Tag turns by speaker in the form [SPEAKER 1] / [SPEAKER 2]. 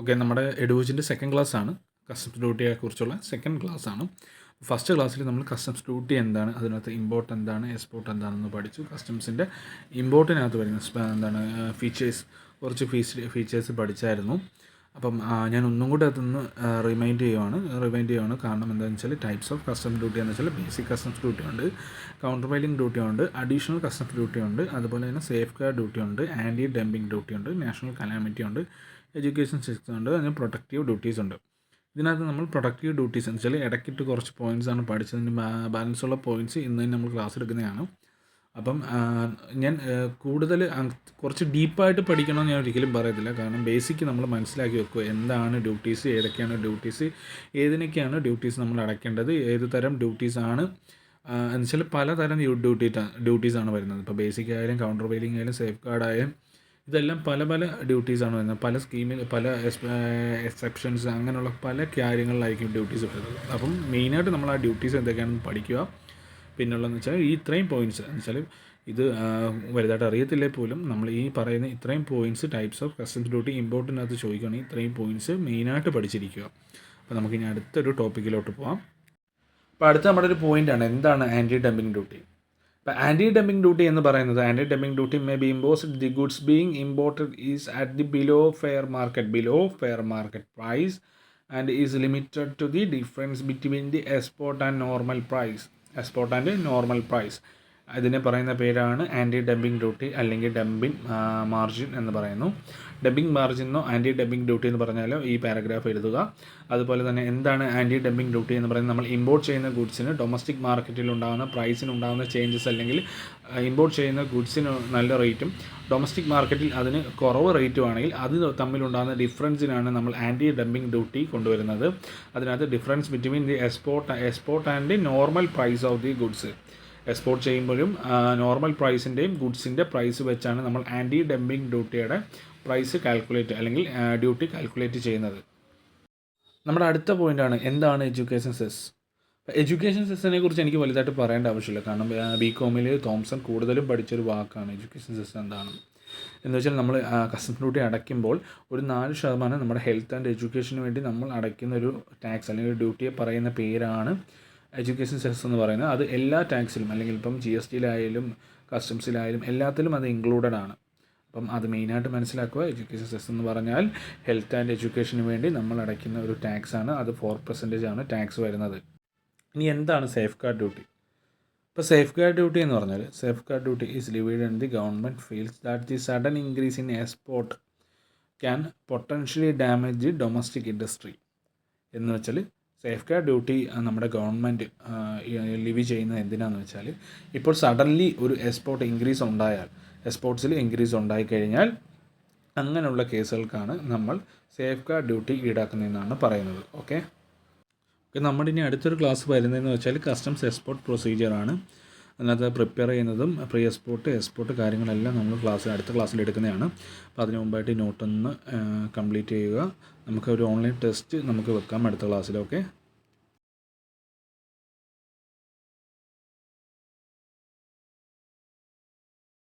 [SPEAKER 1] Okay, നമ്മുടെ എഡുവിജിൻ്റെ second class ആണ്. Customs ഡ്യൂട്ടിയെക്കുറിച്ചുള്ള second class ആണ്. ഫസ്റ്റ് ക്ലാസ്സിൽ നമ്മൾ കസ്റ്റംസ് ഡ്യൂട്ടി എന്താണ്, അതിനകത്ത് ഇമ്പോർട്ട് എന്താണ്, എക്സ്പോർട്ട് എന്താണെന്ന് പഠിച്ചു. കസ്റ്റംസിൻ്റെ ഇമ്പോർട്ടിനകത്ത് വരുന്ന എന്താണ് ഫീച്ചേഴ്സ്, കുറച്ച് ഫീച്ചേഴ്സ് പഠിച്ചായിരുന്നു. അപ്പം ഞാൻ ഒന്നും കൂടെ അതൊന്ന് റിമൈൻഡ് ചെയ്യുവാണ്. കാരണം എന്താണെന്ന് വെച്ചാൽ ടൈപ്സ് ഓഫ് കസ്റ്റംസ് ഡ്യൂട്ടി എന്ന് വെച്ചാൽ ബേസിക് കസ്റ്റംസ് ഡ്യൂട്ടി ഉണ്ട്, കൗണ്ടർ വെയിലിംഗ് ഡ്യൂട്ടി ഉണ്ട്, അഡീഷണൽ കസ്റ്റംസ് ഡ്യൂട്ടി ഉണ്ട്, അതുപോലെ തന്നെ സേഫ് ഗാർഡ് ഡ്യൂട്ടി ഉണ്ട്, ആൻറ്റി ഡംപിങ് ഡ്യൂട്ടി ഉണ്ട്, നാഷണൽ കലാമിറ്റി ഉണ്ട്, എഡ്യൂക്കേഷൻ സിസ്റ്റം ഉണ്ട്, അതിന് പ്രൊട്ടക്റ്റീവ് ഡ്യൂട്ടീസ് ഉണ്ട്. ഇതിനകത്ത് നമ്മൾ പ്രൊട്ടക്റ്റീവ് ഡ്യൂട്ടീസ് എന്ന് വെച്ചാൽ ഇടയ്ക്കിട്ട് കുറച്ച് പോയിൻറ്റ്സാണ് പഠിച്ചതിന് ബാലൻസുള്ള പോയിൻറ്റ്സ് ഇന്ന് നമ്മൾ ക്ലാസ് എടുക്കുന്നതാണ്. അപ്പം ഞാൻ കൂടുതൽ കുറച്ച് ഡീപ്പായിട്ട് പഠിക്കണമെന്ന് ഞാൻ ഒരിക്കലും പറയത്തില്ല. കാരണം ബേസിക്ക് നമ്മൾ മനസ്സിലാക്കി വെക്കുക, എന്താണ് ഡ്യൂട്ടീസ്, ഏതൊക്കെയാണ് ഡ്യൂട്ടീസ്, ഏതിനൊക്കെയാണ് ഡ്യൂട്ടീസ് നമ്മൾ അടയ്ക്കേണ്ടത്, ഏത് തരം ഡ്യൂട്ടീസാണ് എന്ന് വെച്ചാൽ പലതരം ഡ്യൂട്ടീസാണ് വരുന്നത്. ഇപ്പോൾ ബേസിക് ആയാലും കൗണ്ടർ വെയിലിംഗ് ആയാലും സേഫ് ഗാർഡ് ആയാലും ഇതെല്ലാം പല ഡ്യൂട്ടീസാണ് വരുന്നത്. പല സ്കീമിൽ പല എക്സെപ്ഷൻസ് അങ്ങനെയുള്ള പല കാര്യങ്ങളിലായിരിക്കും ഡ്യൂട്ടീസ് വരുന്നത്. അപ്പം മെയിനായിട്ട് നമ്മൾ ആ ഡ്യൂട്ടീസ് എന്തൊക്കെയാണെന്ന് പഠിക്കുക. പിന്നുള്ളതെന്ന് വെച്ചാൽ ഈ ഇത്രയും പോയിൻറ്റ്സ് എന്ന് വെച്ചാൽ ഇത് വലുതായിട്ട് അറിയത്തില്ലേ പോലും നമ്മൾ ഈ പറയുന്ന ഇത്രയും points types of customs duty ഇമ്പോർട്ടിനകത്ത് ചോദിക്കുകയാണെങ്കിൽ ഇത്രയും പോയിൻറ്റ്സ് മെയിനായിട്ട് പഠിച്ചിരിക്കുക. അപ്പോൾ നമുക്കിനി അടുത്തൊരു ടോപ്പിക്കിലോട്ട് പോകാം. അപ്പോൾ അടുത്ത നമ്മുടെ ഒരു പോയിൻ്റാണ് എന്താണ് ആൻറ്റി ഡംപിങ് ഡ്യൂട്ടി. ഇപ്പോൾ ആൻറ്റി ഡംപിങ് ഡ്യൂട്ടി എന്ന് പറയുന്നത്, anti dumping duty may be imposed the goods being imported is at the below fair market price and is limited to the difference between the export and normal price. ഇതിനെ പറയുന്ന പേരാണ് anti dumping duty അല്ലെങ്കിൽ dumping margin എന്ന് പറയുന്നു. Dumping മാർജിനോ anti dumping duty എന്ന് പറഞ്ഞാലോ ഈ പാരഗ്രാഫ് എഴുതുക. അതുപോലെ തന്നെ എന്താണ് ആൻറ്റി ഡംപിങ് ഡ്യൂട്ടി എന്ന് പറയുന്നത്, നമ്മൾ ഇമ്പോർട്ട് ചെയ്യുന്ന ഗുഡ്സിന് ഡൊമസ്റ്റിക് മാർക്കറ്റിൽ ഉണ്ടാകുന്ന പ്രൈസിനുണ്ടാകുന്ന ചേഞ്ചസ്, അല്ലെങ്കിൽ ഇമ്പോർട്ട് ചെയ്യുന്ന ഗുഡ്സിന് നല്ല റേറ്റും ഡൊമസ്റ്റിക് മാർക്കറ്റിൽ അതിന് കുറവ് റേറ്റും ആണെങ്കിൽ അത് തമ്മിലുണ്ടാകുന്ന ഡിഫറൻസിനാണ് നമ്മൾ ആൻറ്റി ഡംപിങ് ഡ്യൂട്ടി കൊണ്ടുവരുന്നത്. അതിനകത്ത് difference between the export and the normal price of the goods, export ചെയ്യുമ്പോഴും നോർമൽ പ്രൈസിൻ്റെയും ഗുഡ്സിൻ്റെ പ്രൈസ് വെച്ചാണ് നമ്മൾ ആൻറ്റി ഡംപിങ് ഡ്യൂട്ടിയുടെ പ്രൈസ് കാൽക്കുലേറ്റ് അല്ലെങ്കിൽ ഡ്യൂട്ടി കാൽക്കുലേറ്റ് ചെയ്യുന്നത്. നമ്മുടെ അടുത്ത പോയിൻ്റാണ് എന്താണ് എഡ്യൂക്കേഷൻ സെസ്. എഡ്യൂക്കേഷൻ സെസ്സിനെ കുറിച്ച് എനിക്ക് വലുതായിട്ട് പറയേണ്ട ആവശ്യമില്ല. കാരണം ബികോമിൽ തോംസൺ കൂടുതലും പഠിച്ചൊരു വാക്കാണ് എഡ്യൂക്കേഷൻ സെസ് എന്താണ് എന്ന് വെച്ചാൽ. നമ്മൾ കസ്റ്റംസ് ഡ്യൂട്ടി അടയ്ക്കുമ്പോൾ ഒരു 4% നമ്മുടെ ഹെൽത്ത് ആൻഡ് എഡ്യൂക്കേഷന് വേണ്ടി നമ്മൾ അടയ്ക്കുന്ന ഒരു ടാക്സ് അല്ലെങ്കിൽ ഡ്യൂട്ടിയെ പറയുന്ന പേരാണ് എഡ്യൂക്കേഷൻ സെസ് എന്ന് പറയുന്നത്. അത് എല്ലാ ടാക്സിലും അല്ലെങ്കിൽ ഇപ്പം GSTയിലായാലും കസ്റ്റംസിലായാലും എല്ലാത്തിലും അത് ഇൻക്ലൂഡഡ് ആണ്. അപ്പം അത് മെയിനായിട്ട് മനസ്സിലാക്കുക. എഡ്യൂക്കേഷൻ സെസ് എന്ന് പറഞ്ഞാൽ ഹെൽത്ത് ആൻഡ് എഡ്യൂക്കേഷന് വേണ്ടി നമ്മൾ അടയ്ക്കുന്ന ഒരു ടാക്സാണ്. അത് 4% ആണ് ടാക്സ് വരുന്നത്. ഇനി എന്താണ് സേഫ് ഗാർഡ് ഡ്യൂട്ടി. ഇപ്പോൾ സേഫ് ഗാർഡ് ഡ്യൂട്ടി എന്ന് പറഞ്ഞാൽ safeguard duty is levied in the government feels that the sudden increase in export can potentially damage the domestic industry. എന്ന് വെച്ചാൽ സേഫ് ഗാർഡ് ഡ്യൂട്ടി നമ്മുടെ government levy ചെയ്യുന്നത് എന്തിനാണെന്ന് വെച്ചാൽ, ഇപ്പോൾ സഡൻലി ഒരു എക്സ്പോർട്ട്സിൽ ഇൻക്രീസ് ഉണ്ടായിക്കഴിഞ്ഞാൽ അങ്ങനെയുള്ള കേസുകൾക്കാണ് നമ്മൾ സേഫ് ഗാർഡ് ഡ്യൂട്ടി ഈടാക്കുന്നതെന്നാണ് പറയുന്നത്. ഓക്കെ, നമ്മുടെ ഇനി അടുത്തൊരു ക്ലാസ് വരുന്നതെന്ന് വെച്ചാൽ കസ്റ്റംസ് എക്സ്പോർട്ട് പ്രൊസീജിയറാണ്. അതിനകത്ത് പ്രിപ്പയർ ചെയ്യുന്നതും പ്രീ എക്സ്പോർട്ട് കാര്യങ്ങളെല്ലാം നമ്മൾ അടുത്ത ക്ലാസ്സിൽ എടുക്കുന്നതാണ്. അപ്പോൾ അതിന് മുമ്പായിട്ട് ഈ നോട്ടൊന്ന് കംപ്ലീറ്റ് ചെയ്യുക. നമുക്ക് ഒരു ഓൺലൈൻ ടെസ്റ്റ് നമുക്ക് വെക്കാം അടുത്ത ക്ലാസ്സിൽ. ഓക്കെ.